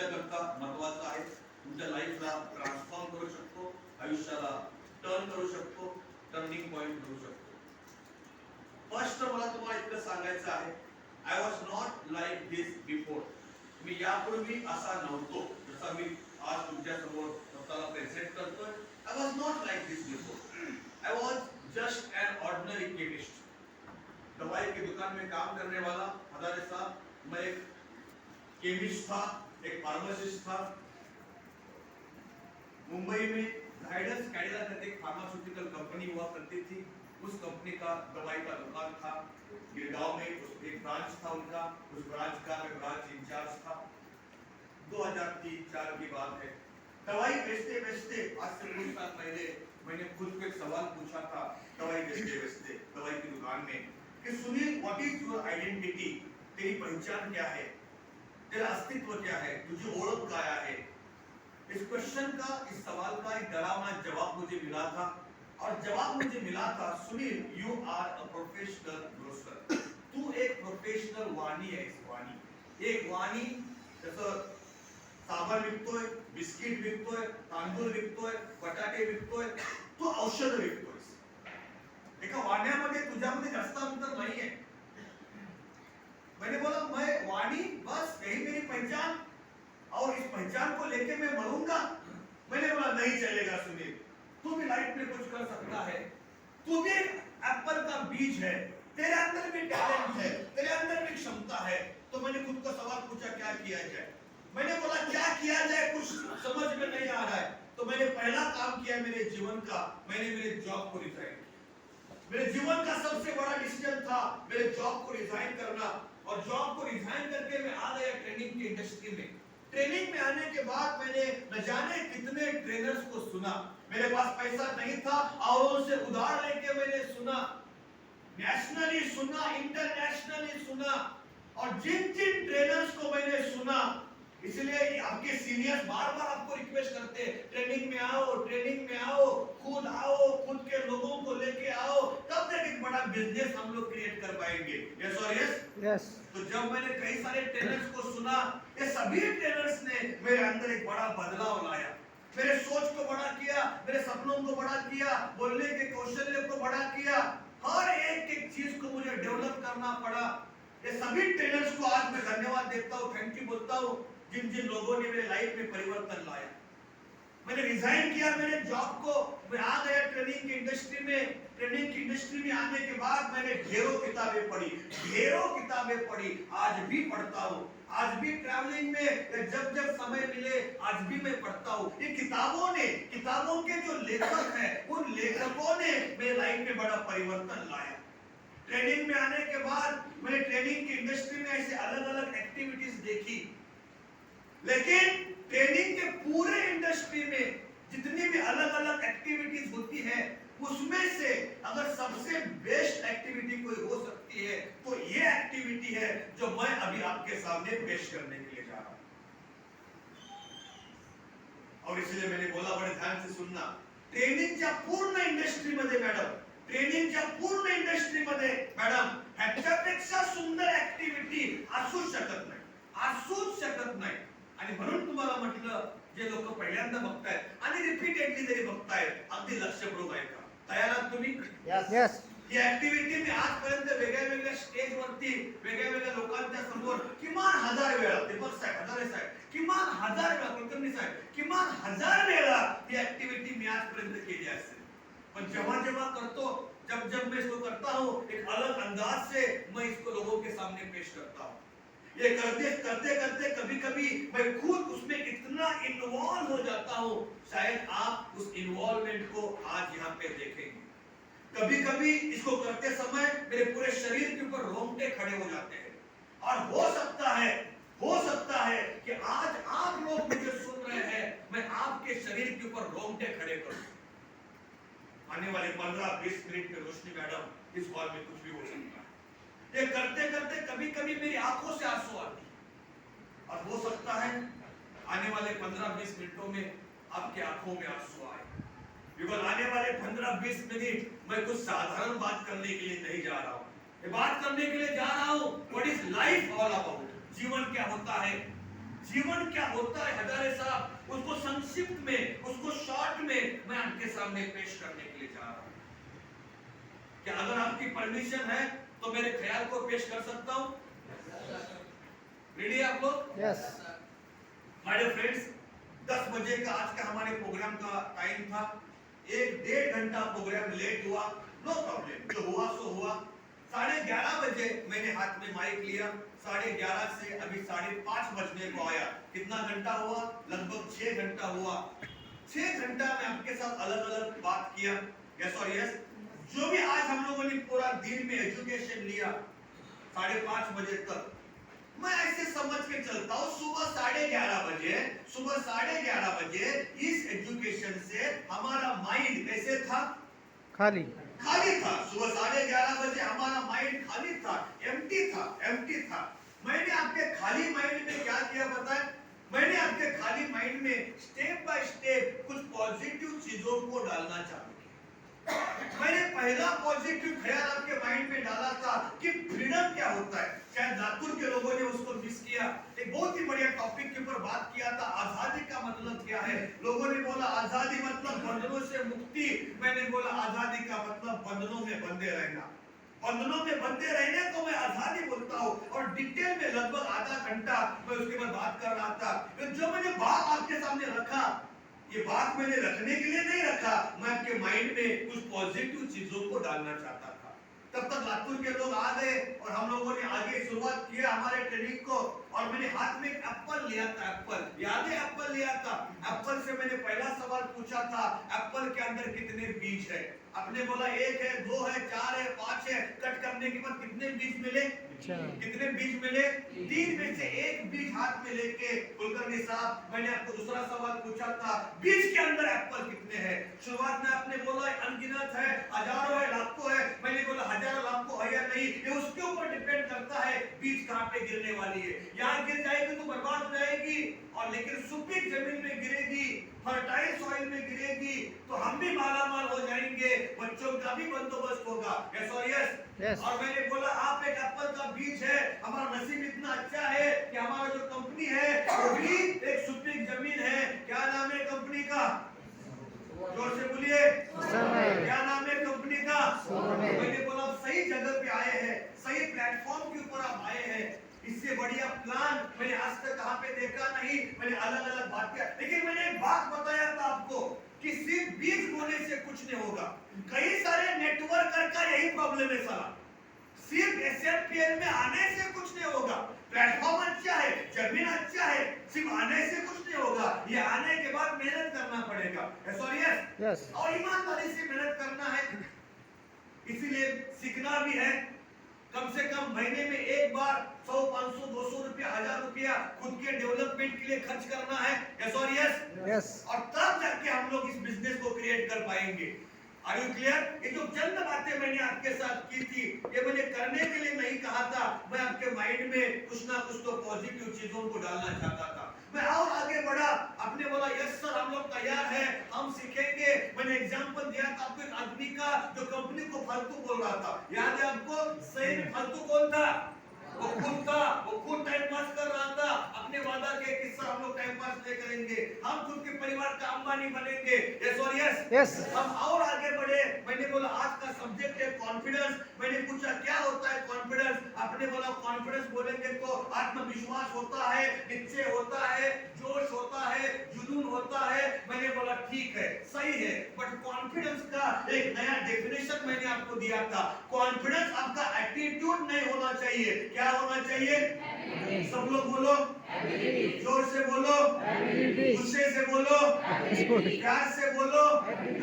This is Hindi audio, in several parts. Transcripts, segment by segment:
तुमच्याकरता महत्वाचं आहे. तुमच्या लाईफला ट्रान्सफॉर्म करू शकतो, आयुष्याला टर्न करू शकतो, टर्निंग पॉइंट करू शकतो. फर्स्ट मला तुम्हाला इतकं सांगायचं आहे, I was not like this before. मी यापूर्वी असा नव्हतो जसा मी आज तुमच्या समोर स्वतःला प्रेझेंट करतोय. आय was not like this before. I was just an ordinary chemist. दवाई की दुकान में काम करने वाला हजारे साहब. मैं एक केमिस्ट था, एक फार्मासिस्ट था. मुंबई में जाइडस कैडिला करके एक फार्मास्यूटिकल कंपनी हुआ करती थी. उस कंपनी का दवाई का दुकान था गिरगांव में. उस एक ब्रांच था उनका. उस ब्रांच का मैं ब्रांच इंचार्ज था. 2003-4 की बात है. दवाई बेचते बेचते आज से कुछ साल पहले मैंने खुद को एक सवाल पूछा था दवाई बेचते बेचते दवाई की दुकान में कि Sunil, what is your identity? तेरी पहचान क्या है? तेरा अस्तित्व क्या है? तुझी ओळख काय आहे? इस क्वेश्चन का, इस सवाल का एक डरावना जवाब मुझे मिला था. और जवाब मुझे मिला था, Sunil, you are a professional grocer. तू एक प्रोफेशनल वाणी आहेस. वाणी, एक वाणी. जसं साबण विकतोय, बिस्किट विकतोय, तांदूळ विकतोय, बटाटे विकतोय, तू औषध विकतोयस. एका वाण्यामध्ये तुझ्यामध्ये जास्त अंतर नाहीये. मैंने बोला, मैं वाणी, बस यही मेरी पहचान, और इस पहचान को लेके मैं मरूंगा. मैंने बोला, नहीं चलेगा सुनील, तू भी लाइफ में कुछ कर सकता है. तू भी एप्पल का बीज है, तेरे अंदर भी टैलेंट है, तेरे अंदर भी क्षमता है. तो मैंने खुद को सवाल पूछा, क्या किया जाए? मैंने बोला, क्या किया जाए, कुछ समझ में नहीं आ रहा है. तो मैंने पहला काम किया मेरे जीवन का, मैंने मेरे जॉब को रिजाइन किया. मेरे जीवन का सबसे बड़ा डिसीजन था मेरे जॉब को रिजाइन करना. और जॉब को रिजाइन करके मैं आ गया ट्रेनिंग की इंडस्ट्री में. ट्रेनिंग में आने के बाद मैंने न जाने कितने ट्रेनर्स को सुना. मेरे पास पैसा नहीं था, औरों से उधार लेके मैंने सुना, नेशनली सुना, इंटरनेशनली सुना. और जिन जिन ट्रेनर्स को मैंने सुना, इसलिए आपके सीनियर्स बार बार आपको रिक्वेस्ट करते हैं, ट्रेनिंग में आओ, ट्रेनिंग में आओ, खुद के लोगों को लेके आओ, तब तक एक बड़ा बिजनेस हम लोग क्रिएट कर पाएंगे. यस और यस यस. तो जब मैंने कई सारे ट्रेनर्स को सुना, ये सभी ट्रेनर्स ने मेरे अंदर एक बड़ा बदलाव लाया. मेरे सोच को बड़ा किया, मेरे सपनों को बड़ा किया, बोलने के कौशल्य को बड़ा किया. हर एक एक चीज को मुझे डेवलप करना पड़ा. ये सभी ट्रेनर्स को आज मैं धन्यवाद देता हूँ, थैंक यू बोलता हूँ, जिन जिन लोगों ने मेरे लाइफ में परिवर्तन लाया. मैंने रिजाइन किया मेरे जॉब को, मैं आ गया ट्रेनिंग की इंडस्ट्री में. ट्रेनिंग की इंडस्ट्री में आने के बाद मैंने ढेरों किताबें पढ़ी, आज भी पढ़ता हूँ. आज भी ट्रैवलिंग में जब जब समय मिले आज भी मैं पढ़ता हूँ. ये किताबों के जो लेखक हैं, उन लेखकों ने मेरे लाइफ में बड़ा परिवर्तन लाया. ट्रेनिंग में आने के बाद मैंने ट्रेनिंग की इंडस्ट्री में ऐसे अलग अलग एक्टिविटीज देखी. लेकिन ट्रेनिंग के पूरे इंडस्ट्री में जितनी भी अलग अलग एक्टिविटीज होती है, उसमें से अगर सबसे बेस्ट एक्टिविटी कोई हो सकती है तो ये एक्टिविटी है जो मैं अभी आपके सामने पेश करने के लिए जा रहा हूं. और इसलिए मैंने बोला, बड़े ध्यान से सुनना. ट्रेनिंगच्या पूर्ण इंडस्ट्रीमध्ये मॅडम ह्याच्यापेक्षा सुंदर ऍक्टिव्हिटी असूच शकत नाही. आणि म्हणून तुम्हाला म्हटलं, जे लोक पहिल्यांदा बघतायत आणि रिपीटेडली जरी बघतायत, अगदी लक्षपूर्वक ऐका. तयार आहात तुम्ही? यस. ही ऍक्टिव्हिटी मी आजपर्यंत वेगळ्या स्टेज वरती वेगळ्या लोकांच्या समोर किमान 1000 वेळा, दीपक साहेब, हजारे साहेब, किमान 1000 वेळा, कुलकर्णी साहेब, किमान 1000 वेळा ही ऍक्टिव्हिटी मी आजपर्यंत केली असेल. पण जेव्हा करतो, जब मैं इसको करता हूँ, एक अलग अंदाज से मैं इसको लोगों के सामने पेश करता हूँ. ये करते कभी मैं खुद उसमें इतना इन्वॉल्व हो जाता हूँ, शायद आप उस इन्वॉल्वमेंट को आज यहाँ पे देखेंगे. कभी इसको करते समय मेरे पूरे शरीर के ऊपर रोंगटे खड़े हो जाते हैं. और हो सकता है कि आज आप लोग मुझे सुन रहे हैं, मैं आपके शरीर के ऊपर रोंगटे खड़े करूं. आने वाले 15-20 मिनट में रोशनी मैडम, इस हॉल में कुछ भी हो सकता है. ये करते कभी मेरी आंखों से आंसू आते हैं. और हो सकता है आने वाले 15-20 मिनटों में आपके आंखों में आंसू आए. बिकॉज़ आने वाले 15-20 मिनट मैं कुछ साधारण बात करने के लिए नहीं जा रहा हूँ. मैं बात करने के लिए जा रहा हूँ, what is life all about. जीवन क्या होता है, जीवन क्या होता है हजारे साहब, उसको संक्षिप्त में, उसको शॉर्ट में मैं आपके सामने पेश करने के लिए जा रहा हूं। क्या अगर आपकी परमिशन है तो मेरे ख्याल को पेश कर सकता हूं? रेडी आप लोग? यस। माय फ्रेंड्स, 10 बजे का आज का हमारे प्रोग्राम का टाइम था। 1-1.5 घंटा प्रोग्राम लेट हुआ, नो प्रॉब्लम, जो हुआ सो हुआ। 11:30 बजे मैंने हाथ में माइक लिया, 11:30 से अभी 5:30 बजने को आया। कितना घंटा हुआ? लगभग 6 घंटा हुआ। 6 घंटा में आपके साथ अलग अलग बात किया, यस और यस। जो भी आज हम लोगों ने पूरा दिन में एजुकेशन लिया 5:30 बजे तक, मैं ऐसे समझ के चलता हूँ सुबह 11:30 बजे इस एजुकेशन से हमारा माइंड कैसे था? खाली था। सुबह 11:30 बजे हमारा माइंड खाली था, एम्प्टी था। मैंने आपके खाली माइंड में क्या किया पता है? मैंने आपके खाली माइंड में स्टेप बाय स्टेप कुछ पॉजिटिव चीजों को डालना चाहता। मैंने पहला पॉजिटिव ख्याल आपके माइंड में डाला था कि फ्रीडम क्या होता है। शायद लातूर के लोगों ने उसको मिस किया। एक बहुत ही बढ़िया टॉपिक के ऊपर बात किया था, आजादी का मतलब क्या है। लोगों ने बोला आजादी मतलब बंधनों से मुक्ति। मैंने बोला आजादी का मतलब बंधनों में बंधे रहना। बंधनों में बंधे रहने को मैं आजादी बोलता हूँ। और डिटेल में लगभग आधा घंटा मैं उसके बाद बात कर रहा था। जो मैंने बात आपके सामने रखा, ये बात मैंने रखने के लिए नहीं रखा, मैं आपके माइंड में कुछ पॉजिटिव चीजों को डालना चाहता था। तब तक लातूर के लोग आ गए और हम लोगों ने आगे शुरुआत किया हमारे ट्रेनिंग को। और मैंने हाथ में एक एप्पल लिया था, एप्पल याद है? एप्पल लिया था। एप्पल से मैंने पहला सवाल पूछा था, एप्पल के अंदर कितने बीज है? आपने बोला 1 है, 2 है, 4 है, 5 है। कट करने के बाद कितने बीज मिले? कितने बीज मिले? 3 में से 1 बीज हाथ में लेके कुलकर्णी साहब, मैंने आपको दूसरा सवाल पूछा था, बीज के अंदर एप्पल कितने हैं? शुरुआत में आपने बोला अनगिनत है, हजारों है, लाखों है। मैंने बोला हजारों लाखों है या नहीं, ये उसके ऊपर डिपेंड करता है बीज कहां पे गिरने वाली है। यहाँ गिर जाएगी तो बर्बाद हो जाएगी, और लेकिन सुपीक जमीन में गिरेगी, फर्टाइल सॉइल में गिरेगी तो हम भी मालामाल हो जाएंगे, बच्चों का भी बंदोबस्त होगा, यस और यस। और मैंने बोला आप एक एप्पल का बीज है। हमारा नसीब इतना अच्छा है कि हमारा जो कंपनी है वो भी एक सुपीक जमीन है। क्या नाम है कंपनी का? जोर से बोलिए, क्या नाम है कंपनी का? मैंने बोला सही जगह पे आए हैं, सही प्लेटफॉर्म के ऊपर आप आए हैं। इससे बढ़िया प्लान मैंने आज तक कहां पे देखा नहीं। मैंने अलग अलग बात किया, लेकिन मैंने एक बात बताया था आपको कि सिर्फ बीज बोने से कुछ नहीं होगा। कई सारे नेटवर्कर का यही प्रॉब्लम है साला, सिर्फ एसएफपीएल में आने से कुछ नहीं होगा। प्लेटफॉर्म अच्छा है, जमीन अच्छा है, सिर्फ आने से कुछ नहीं होगा। ये आने के बाद मेहनत करना पड़ेगा, यस, और ईमानदारी से मेहनत करना है। इसीलिए सीखना भी है। कम से कम महीने में एक बार 100, 500, 200 रुपया, 1000 रुपया खुद के डेवलपमेंट के लिए खर्च करना है, यस और यस। और तब जाके हम लोग इस बिजनेस को क्रिएट कर पाएंगे। Are you clear? ये जो चंद बातें मैंने आपके साथ की थी, ये मैंने करने के लिए नहीं कहा था। मैं आपके माइंड में कुछ ना कुछ तो पॉजिटिव चीजों को डालना चाहता था। मैं और आगे बढ़ा, आपने बोला यस सर हम लोग तैयार हैं, हम सीखेंगे। मैंने एग्जांपल दिया था आपको एक आदमी का जो कंपनी को फालतू बोल रहा था। याद है आपको? सही में फालतू कौन था? वो खुद टाइम पास कर रहा था। अपने वादा के किस्सा हम लोग टाइम पास नहीं करेंगे, हम खुद के परिवार का अंबानी बनेंगे, यस और यस। हम और आगे बढ़े। मैंने बोला आज का सब्जेक्ट है कॉन्फिडेंस। मैंने पूछा क्या होता है कॉन्फिडेंस? आपने बोला कॉन्फिडेंस बोलेंगे तो आत्मविश्वास होता है, निश्चय होता है, जोश होता है, जुनून होता है। मैंने बोला ठीक है, सही है, बट कॉन्फिडेंस का एक नया डेफिनेशन मैंने आपको दिया था। कॉन्फिडेंस आपका एटीट्यूड नहीं होना चाहिए। क्या होना चाहिए? सब लोग बोलो, जोर से बोलो, गुस्से से बोलो, प्यार से बोलो,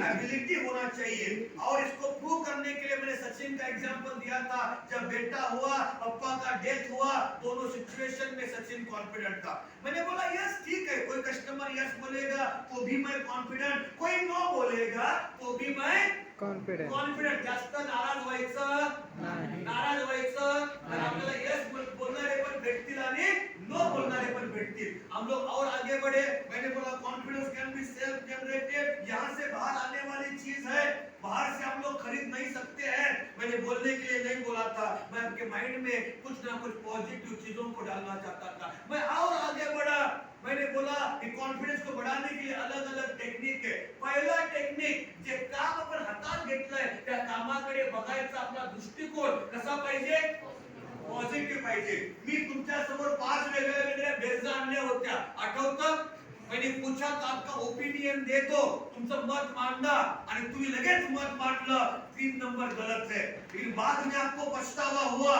एबिलिटी होना चाहिए। और इसको प्रूव करने के लिए मैंने सचिन का एग्जांपल दिया था। जब बेटा हुआ, पापा का डेथ हुआ, दोनों सिचुएशन में सचिन कॉन्फिडेंट था। मैंने बोला यस ठीक है, कोई कस्टमर यस बोलेगा तो भी मैं कॉन्फिडेंट, कोई नो बोलेगा तो भी मैं कॉन्फिडेंट। जास्त नाराज व्हायचं तर आपल्याला यस बोलणारे पण भेटतील आणि नो बोलणारे पण भेटतील। हम लोग और आगे बढ़े। मैंने बोला confidence can be self generated, यहाँ से बाहर आने वाली चीज है, बाहर से हम लोग खरीद नहीं सकते हैं। मैंने बोलने के लिए नहीं बोला था, मैं आपके माइंड में कुछ ना कुछ पॉजिटिव चीजों को डालना चाहता था। मैं और आगे बढ़ा। कि कॉन्फिडन्स को बढ़ाने के लिए अलग अलग टेक्निक आहे. पहिला टेक्निक, जे काम आपण हातात घेतलंय त्या कामाकडे बघायचा आपला दृष्टिकोन कसा पाहिजे, पॉझिटिव्ह पाहिजे. मी तुमच्या समोर 5 वेगवेगळ्या बेरजा आणल्या होत्या, आठवतं? मैंने पूछा तो आपका ओपिनियन दे दो, तुमचं मत मांडा, आणि तुम्ही लगेच मत मांडलं. 3 नंबर गलत है. फिर बाद में आपको पछतावा हुआ.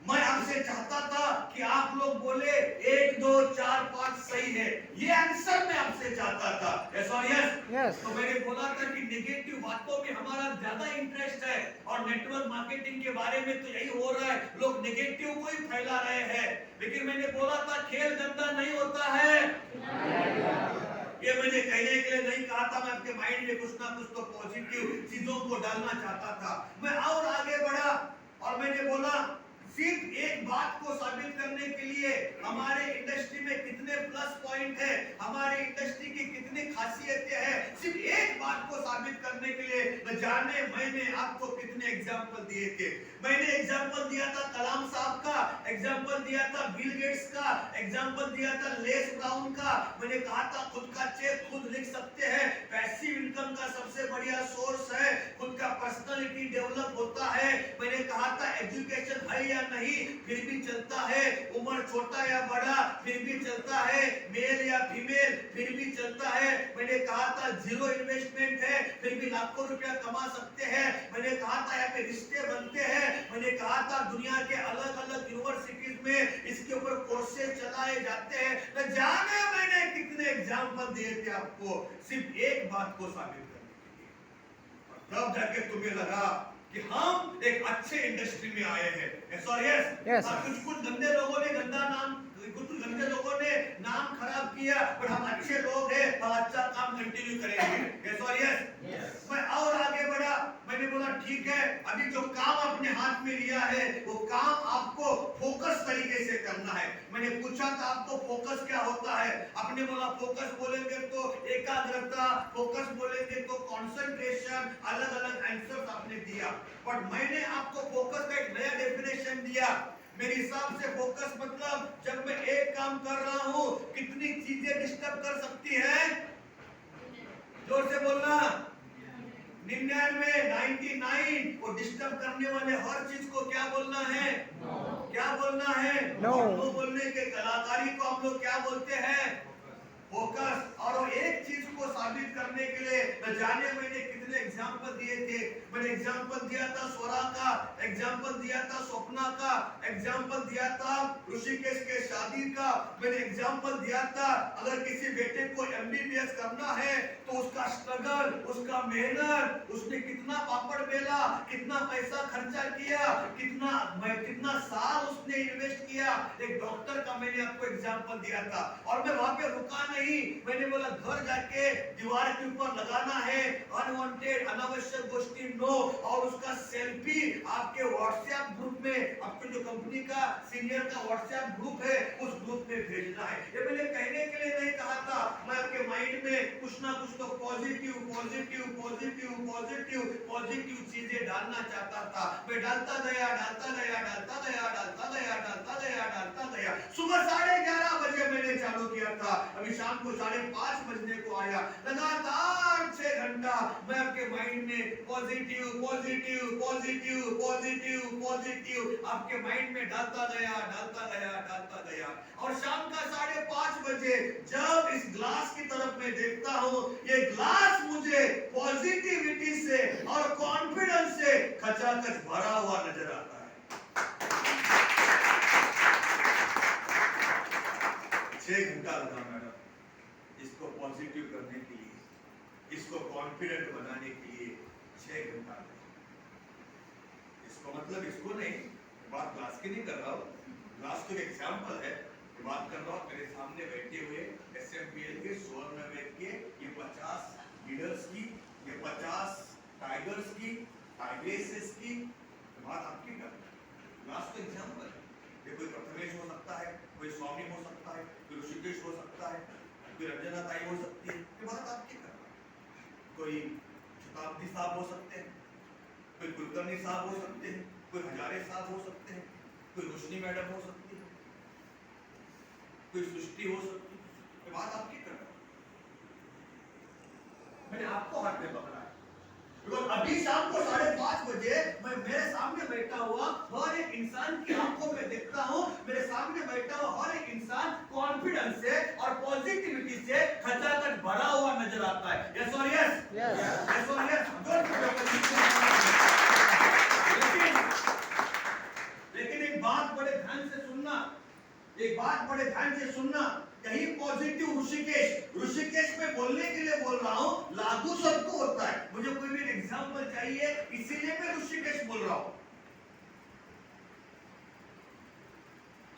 मैं आपसे चाहता था कि आप लोग बोले 1 2 4 5 सही है, ये आंसर मैं आपसे चाहता था. यस और यस. तो मैंने बोला था कि नेगेटिव बातों में हमारा ज्यादा इंटरेस्ट है, और नेटवर्क मार्केटिंग के बारे में तो यही हो रहा है, लोग नेगेटिव को ही फैला रहे हैं. लेकिन मैंने बोला था खेल गंदा नहीं होता है. ये मैंने कहने के लिए नहीं कहा था, मैं आपके माइंड में कुछ ना कुछ तो पॉजिटिव चीजों को डालना चाहता था. मैं और आगे बढ़ा और मैंने बोला सिर्फ एक बात को साबित करने के लिए हमारे इंडस्ट्री में कितने प्लस पॉइंट है, हमारे इंडस्ट्री की कितनी खासियतें हैं, सिर्फ एक बात को साबित करने के लिए न जाने मैंने आपको कितने एग्जाम्पल दिए थे. मैंने एग्जाम्पल दिया था कलाम साहब का, एग्जाम्पल दिया था बिल गेट्स का, एग्जाम्पल दिया था लेस ब्राउन का. मैंने कहा था खुद का चेक खुद लिख सकते हैं, पैसिव इनकम का सबसे बढ़िया सोर्स है, खुद का पर्सनालिटी डेवलप होता है. मैंने कहा था एजुकेशन है या नहीं फिर भी चलता है, उम्र छोटा या बड़ा फिर भी चलता है, मेल या फीमेल फिर भी चलता है. मैंने कहा था जीरो इन्वेस्टमेंट है फिर भी लाखों रुपया कमा सकते हैं. मैंने कहा था यहाँ पे रिश्ते बनते हैं. मैंने कहा था दुनिया के अलग अलग यूनिवर्सिटीज में इसके ऊपर कोर्सेज चलाए जाते हैं. न जाने मैंने कितने एग्जाम्पल दिए थे आपको, सिर्फ एक बात को साबित करने के लिए. और तब जाके तुम्हें लगा कि हम एक अच्छे इंडस्ट्री में आए हैं. यस और यस. कुछ गंदे लोगों ने कुछ गंदे लोगों ने नाम खराब किया, पर हम अच्छे लोग हैं, हम अच्छा काम कंटिन्यू करेंगे. यस और यस. मैं और आगे बढ़ा. मैंने बोला ठीक है, अभी जो काम आपने हाथ में लिया है वो काम आपको फोकस तरीके से करना है. मैंने पूछा था आपको फोकस क्या होता है, आपने बोला फोकस बोलेंगे तो एकाग्रता, फोकस बोलेंगे तो कंसंट्रेशन, अलग अलग आंसर्स आपने दिया. बट मैंने आपको फोकस का एक नया डेफिनेशन दिया. मेरे हिसाब से फोकस मतलब जब मैं एक काम कर रहा हूं कितनी चीजें डिस्टर्ब कर सकती है, जोर से बोलना. 99 को डिस्टर्ब करने वाले हर चीज को क्या बोलना है, क्या बोलना है. नो बोलने के कलाकारी को हम लोग क्या बोलते हैं, फोकस. और वो एक चीज को साबित करने के लिए न जाने मैंने कितने एग्जाम्पल दिए थे. मैंने एग्जाम्पल दिया था स्वरा का, एग्जाम्पल दिया था स्वप्ना का, एग्जाम्पल दिया था ऋषिकेश के शादी का. मैंने एग्जाम्पल दिया था अगर किसी बेटे को एमबीबीएस करना है तो उसका स्ट्रगल, उसका मेहनत, उसने कितना पापड़ बेला, कितना पैसा खर्चा किया, कितना साल उसने इन्वेस्ट किया. एक डॉक्टर का मैंने आपको एग्जाम्पल दिया था. और मैं वहां पे रुका नहीं, मैंने बोला घर जाके दीवार के ऊपर लगाना है अनवांटेड अनावश्यक गोष्ठी नो, और उसका सेल्फी आपके व्हाट्सएप ग्रुप में, आपके जो कंपनी का सीनियर का व्हाट्सएप ग्रुप है उस ग्रुप में भेजना है. ये मैंने कहने के लिए नहीं कहा था, मैं आपके माइंड में कुछ ना कुछ तो positive positive positive positive positive चीजें डालना चाहता था. मैं डालता गया डालता गया डालता गया डालता गया डालता गया डालता गया. सुबह 11:30 बजे मैंने चालू किया था, अभी शाम को 5:30 बजने को आया. लगातार 6 घंटा मैं आपके माइंड में positive positive positive positive positive आपके माइंड में डालता गया डालता गया डालता गया. और शाम का 5:30 बजे जब इस ग्लास की तरफ मैं देखता हूं, ये ग्लास मुझे पॉजिटिविटी से और कॉन्फिडेंस से खचाखच भरा हुआ नजर आता है. 6 घंटा लगा मैडम इसको पॉजिटिव करने के लिए, इसको कॉन्फिडेंट बनाने के लिए 6 घंटा. इसको मतलब इसको नहीं, बात क्लास की नहीं कर रहा हूँ, क्लास तो एग्जाम्पल है, बात कर रहा हूँ मेरे सामने बैठे हुए SMPL के स्वर्ण में के ये 50 लीडर्स की, ये 50 टाइगर्स की, टाइग्रेसेस की बात आपकी कर रहा है. क्लास तो एग्जाम्पल है. ये कोई प्रथमेश हो सकता है, कोई स्वामी हो सकता है, कोई ऋषिकेश हो सकता है, कोई रंजना ताई हो सकती है, ये बात आपकी कर रहा है. कोई शताब्दी साहब हो सकते हैं, कोई कुलकर्णी साहब हो सकते हैं, कोई हजारे साहब हो सकते हैं, कोई रोशनी मैडम हो सकती है, कोई सृष्टि हो सकती है, ये बात आपकी कर रहा है. आपको हाथ में पकड़ा है। बिकॉज़ अभी शाम को 5:30 बजे मैं मेरे सामने बैठा हुआ हर एक इंसान की आंखों में देखता हूं, मेरे सामने बैठा हुआ हर एक इंसान कॉन्फिडेंस से और पॉजिटिविटी से खचाखच भरा हुआ नजर आता है। यस और यस, यस और यस। लेकिन एक बात बड़े ध्यान से सुनना, एक बात बड़े ध्यान से सुनना, यही पॉजिटिव ऋषिकेश में बोलने के लिए बोल रहा हूं, लागू सबको होता है। मुझे कोई भी एग्जांपल चाहिए, इसीलिए मैं ऋषिकेश बोल रहा हूं,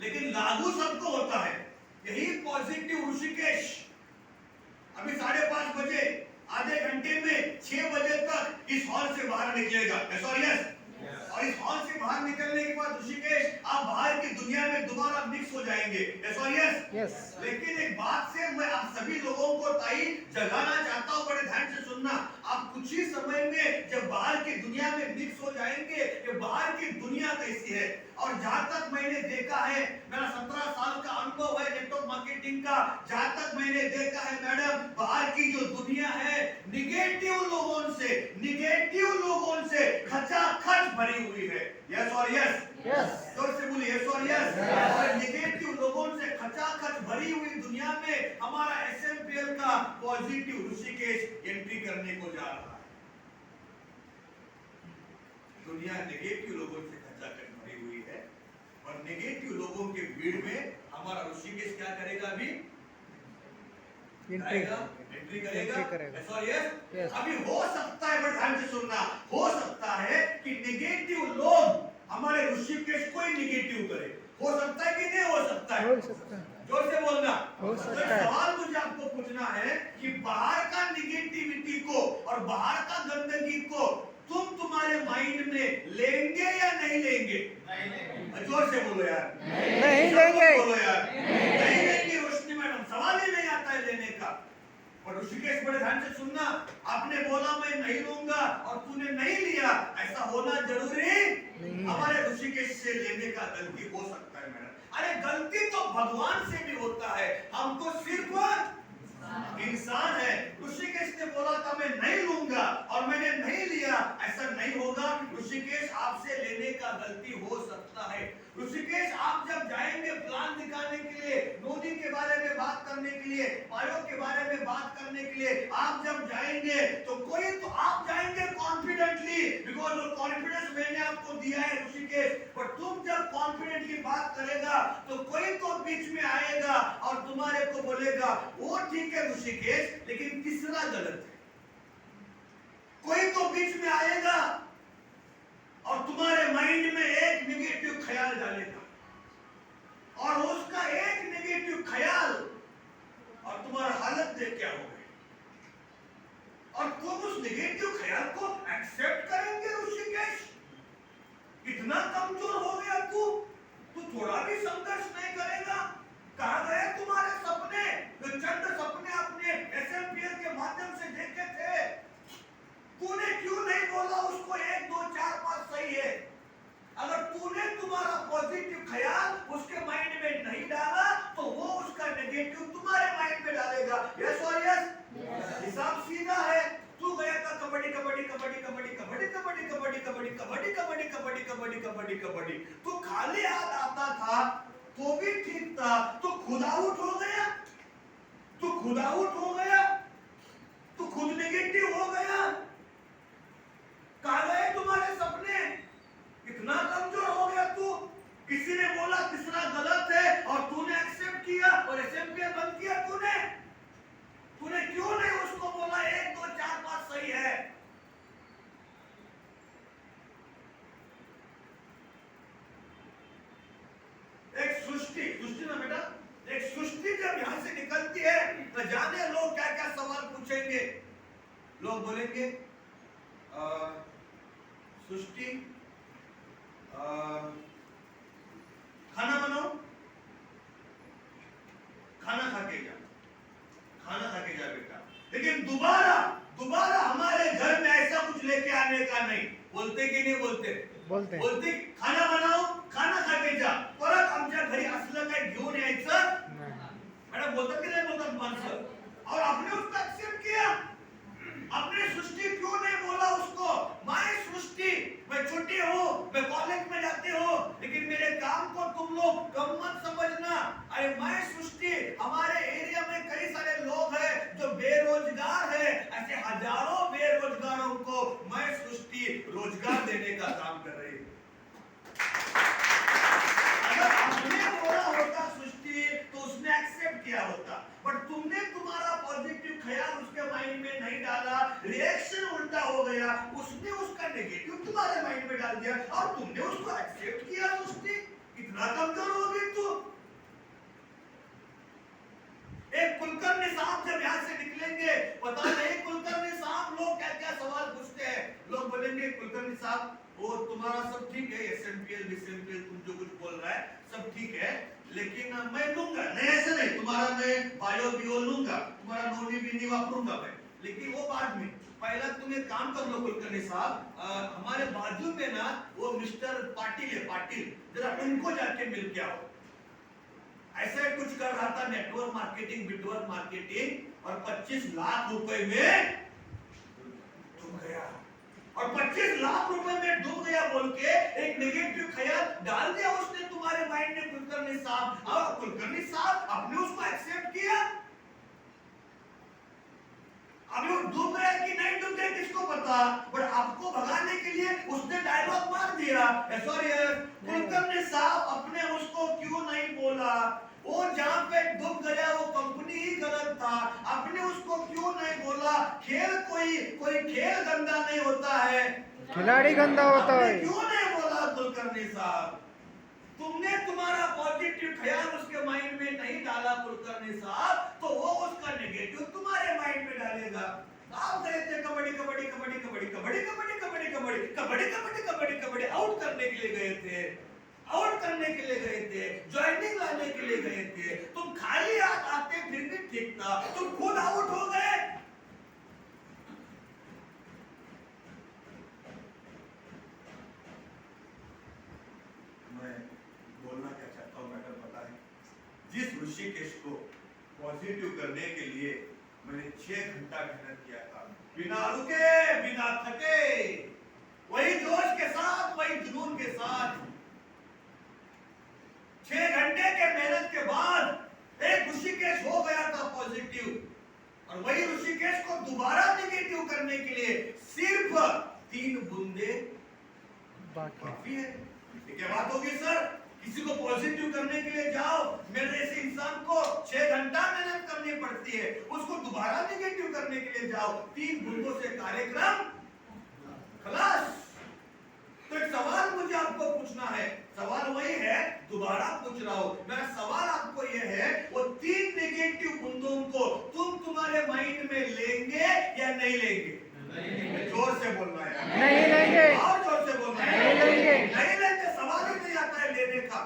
लेकिन लागू सबको होता है। यही पॉजिटिव ऋषिकेश अभी 5:30 बजे आधे घंटे में 6 बजे तक इस हॉल से बाहर निकलेगा। यस, और इस हॉल से बाहर निकलने के बाद ऋषिकेश आप बाहर की दुनिया में दोबारा मिक्स हो जाएंगे। यस। लेकिन एक बात से मैं आप सभी लोगों को ताई जगाना चाहता हूं, बड़े ध्यान से सुनना। आप कुछ ही समय में जब बाहर की दुनिया में मिक्स हो जाएंगे कि बाहर की दुनिया कैसी है। और जहां तक मैंने देखा है, मेरा 17 साल का अनुभव है नेटवर्क मार्केटिंग का, जहां तक मैंने देखा है मैडम, बाहर की जो दुनिया है निगेटिव लोगों से खचाखच भरी हुई है। यस और यस, जोर से बोलिए यस और यस। और निगेटिव लोगों से खचाखच भरी हुई दुनिया में हमारा एसएमपीएल का पॉजिटिव ऋषिकेश एंट्री करने को जा रहा है। दुनिया निगेटिव लोगों से खचाखच भरी हुई है और निगेटिव लोगों के भीड़ में हमारा ऋषिकेश क्या करेगा? अभी एंट्री करेगा। यस। अभी हो सकता है, बड़े ध्यान से सुनना, हो सकता है कि निगेटिव लोग हमारे ऋषिकेश को ही निगेटिव करे। हो सकता है कि नहीं हो सकता है? जोर से बोलना। तो सवाल मुझे आपको पूछना है कि बाहर का निगेटिविटी को और बाहर का गंदगी को तुम तुम्हारे माइंड में लेंगे या नहीं लेंगे? जोर से बोलो यार। नहीं लेंगे। बोलो यार, नहीं लेंगे। रोशनी मैडम, सवाल ही नहीं आता है लेने का। और ऋषिकेश, बड़े ध्यान से सुनना, आपने बोला मैं नहीं लूंगा और तूने नहीं लिया, ऐसा होना जरूरी नहीं। हमारे ऋषिकेश से लेने का गलती हो सकता है मैडम। अरे गलती तो भगवान से भी होता है, हम तो सिर्फ इंसान है। ऋषिकेश ने बोला था मैं नहीं लूंगा और मैंने नहीं लिया, ऐसा नहीं होगा। ऋषिकेश, आपसे लेने का गलती हो सकता है। ऋषिकेश, आप जब जाएंगे प्लान दिखाने के लिए, नोदी के बारे में बात करने के लिए, पायो के बारे में बात करने के लिए आप जब जाएंगे तो कोई तो आप जाएंगे कॉन्फिडेंटली, बिकॉज वो कॉन्फिडेंस मैंने आपको दिया है ऋषिकेश। पर तुम जब कॉन्फिडेंटली बात करेगा तो कोई तो बीच में आएगा और तुम्हारे को बोलेगा वो ठीक है ऋषिकेश, लेकिन तीसरा गलत है। कोई तो बीच में आएगा और तुम्हारे माइंड में एक नेगेटिव ख्याल डालेगा और उसका एक नेगेटिव ख्याल और तुम्हारा हालत देख क्या हो गई, और तुम उस नेगेटिव ख्याल को एक्सेप्ट करेंगे ऋषिकेश? इतना कमजोर हो गया तू थोड़ा भी संघर्ष नहीं करेगा? कहां गए तुम्हारे सपने, जो चंद सपने अपने एसएमपीएल के माध्यम से देखे थे? तूने क्यों नहीं बोला उसको 1 2 4 5 सही है? अगर तूने तुम्हारा पॉजिटिव ख्याल उसके माइंड में नहीं डाला तो वो उसका नेगेटिव तुम्हारे माइंड में डालेगा। यस और यस। हिसाब सीधा है। तू गया था कबड्डी कबड्डी कबड्डी कबड्डी कबड्डी कबड्डी कबड्डी कबड्डी कबड्डी कबड्डी कबड्डी कबड्डी कबड्डी कबड्डी, तू खाली हाथ आता था तो भी ठीक था। तू खुद आउट हो गया, तू खुद आउट हो गया, तू खुद नेगेटिव हो गया। कहां गए तुम्हारे सपने? इतना कमजोर हो गया तू। किसी ने बोला तीसरा गलत है और तूने एक्सेप्ट किया और एसएमपीएल बंद किया। तूने क्यों नहीं उसको बोला 1 2 4 5 सही है? एक सृष्टि ना बेटा, एक सृष्टि जब यहां से निकलती है तो जाने लोग क्या क्या सवाल पूछेंगे। लोग बोलेंगे सृष्टि खाना बनाओ, खाना खा के जा बेटा। लेकिन दोबारा हमारे घर में ऐसा कुछ लेके आने का नहीं। बोलते कि नहीं बोलते खाना बनाओ, खाना खा के जा। परत आमच्या घरी असलं काय घेऊन यायचं? मॅडम बोलतात की नाही बोलतात माणसं? और आपने उसको एक्सेप्ट किया, आपने सकता, बट तुमने तुम्हारा पॉजिटिव ख्याल उसके माइंड में नहीं डाला, रिएक्शन उल्टा हो गया, उसने उसका नेगेटिव तुम्हारे माइंड में डाल दिया और तुमने उसको एक्सेप्ट किया। उसने इतना कमजोर हो गई तू। एक कुलकर्णी साहब जब यहाँ से निकलेंगे, पता नहीं कुलकर्णी साहब लोग क्या क्या सवाल पूछते हैं। लोग बोलेंगे कुलकर्णी साहब वो तुम्हारा सब ठीक है, एसएमपीएल बीसीएमपीएल तुम जो कुछ बोल रहा है सब ठीक है, लेकिन मैं लूंगा नहीं, ऐसे नहीं, तुम्हारा मैं बायो बीओ लूंगा, तुम्हारा नोनी भी नहीं वापरूंगा मैं, लेकिन वो बाद में। पहला तुम एक काम कर लो कुलकर्णी साहब, हमारे बाजू में ना वो मिस्टर पाटिल है, पाटिल, जरा उनको जाके मिल के आओ। ऐसा कुछ कर रहा था, नेटवर्क मार्केटिंग बिटवर्क मार्केटिंग, और 25 लाख रुपए में डूब गया, और 25 लाख रुपए में डूब गया बोल के एक नेगेटिव ख्याल डाल दिया उसने तुम्हारे माइंड में कुलकर्णी साहब। और कुलकर्णी साहब आपने उसको एक्सेप्ट किया। अभी वो डूब गया कि नहीं डूब गया किसको पता, बट आपको भगाने के लिए उसने डायलॉग मार दिया। सॉरी कुलकर्णी साहब, अपने उसको क्यों नहीं बोला, वो जहां पे डूब गया वो कंपनी ही गलत था, आपने उसको क्यों नहीं बोला। खेल कोई खेल गंदा नहीं होता है, खिलाड़ी गंदा होता है। क्यों नहीं बोला कुलकर्णी साहब, तुमने तुम्हारा पॉजिटिव ख्याल उसके माइंड में नहीं डाला कुलकर्णी साहब, तो वो उसका नेगेटिव तुम्हारे माइंड में डालेगा। आप गए थे कबड्डी कबड्डी कबड्डी कबड्डी कबड्डी कबड्डी कबड्डी कबड्डी कबड्डी कबड्डी कबड्डी कबड्डी आउट करने के लिए गए थे, आउट करने के लिए गए थे, ज्वाइनिंग लाने के लिए गए थे, तुम खाली हाथ आते फिर भी ठीक था, तुम खुद आउट हो गए। मैं बोलना क्या चाहता हूं मैडम पता है, जिस ऋषिकेश को पॉजिटिव करने के लिए मैंने 6 घंटा मेहनत किया था, बिना रुके बिना थके, वही जोश के साथ वही जुनून के साथ, 6 घंटे के मेहनत के बाद एक ऋषिकेश हो गया था पॉजिटिव, और वही ऋषिकेश को दोबारा नेगेटिव करने के लिए सिर्फ 3 बूंदे बाकी है। ये क्या बात होगी सर, किसी को पॉजिटिव करने के लिए जाओ, मेरे जैसे इंसान को 6 घंटा मेहनत करनी पड़ती है, उसको दोबारा नेगेटिव करने के लिए जाओ, 3 बूंदों से कार्यक्रम खलास। तो एक सवाल मुझे आपको पूछना है, सवाल वही है, दोबारा पूछ रहा हूं, मेरा सवाल आपको यह है, वो 3 नेगेटिव बूंदों को तुम तुम्हारे माइंड में लेंगे या नहीं लेंगे? जोर से बोलना है, नहीं लेंगे, और जोर से बोलना है, नहीं लेंगे, नहीं लेंगे। सवाल ही नहीं आता है लेने का।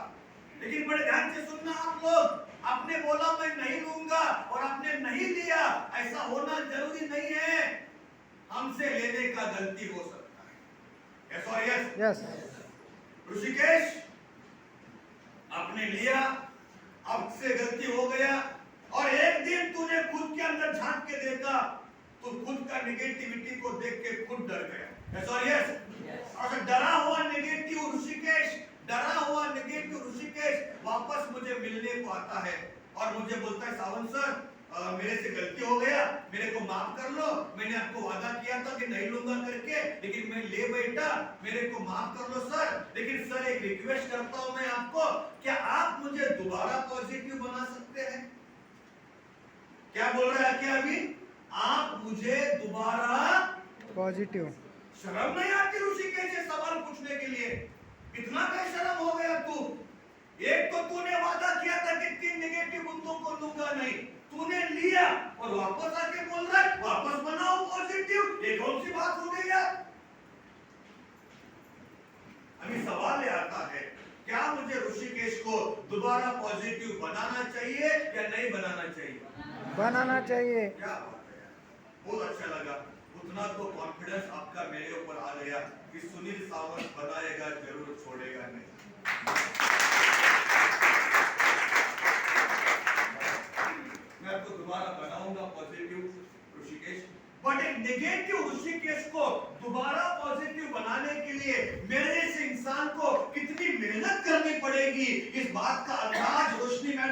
लेकिन बड़े ध्यान से सुनना आप लोग, आपने बोला मैं नहीं लूंगा और आपने नहीं लिया, ऐसा होना जरूरी नहीं है, हमसे लेने का गलती हो सकता है। यस और यस? यस। ऋषिकेश आपने लिया, अब से गलती हो गया, और एक दिन तूने खुद के अंदर झांक के देखा, तो खुद का नेगेटिविटी को देख के खुद डर गया। यस और यस? और डरा हुआ नेगेटिव ऋषिकेश, डरा हुआ नेगेटिव ऋषिकेश वापस मुझे मिलने को आता है और मुझे बोलता है सावंत सर मेरे से गलती हो गया, मेरे को माफ कर लो, मैंने आपको वादा किया था कि नहीं लूंगा करके, लेकिन मैं ले बैठा, मेरे को माफ कर लो सर, लेकिन सर एक रिक्वेस्ट करता हूं मैं आपको, क्या आप मुझे दोबारा पॉजिटिव बना सकते हैं? क्या बोल रहे हैं क्या अभी? आप मुझे दोबारा पॉजिटिव। शर्म नहीं आती ऋषिकेश से सवाल पूछने के लिए? इतना क्या शर्म हो गया तू? एक तो तूने वादा किया था कि 3 नेगेटिव बूंदों को लूंगा नहीं, तूने लिया और वापस आके बोल रहा है वापस बनाओ पॉजिटिव, ये कौन सी बात हो गई यार? अभी सवाल ये आता है, क्या मुझे ऋषिकेश को दोबारा पॉजिटिव बनाना चाहिए या नहीं बनाना चाहिए? बनाना चाहिए। क्या बात है यार, बहुत अच्छा लगा। उतना तो कॉन्फिडेंस आपका मेरे ऊपर आ गया कि सुनील सावंत बनाएगा जरूर, छोड़ेगा नहीं। मैं आपको दोबारा बनाऊंगा पॉजिटिव ऋषिकेश, बट एक नेगेटिव ऋषिकेश को दोबारा पॉजिटिव बनाने के लिए मेरे जैसे इंसान को कितनी मेहनत करनी पड़ेगी, इस बात का अंदाज रोशनी में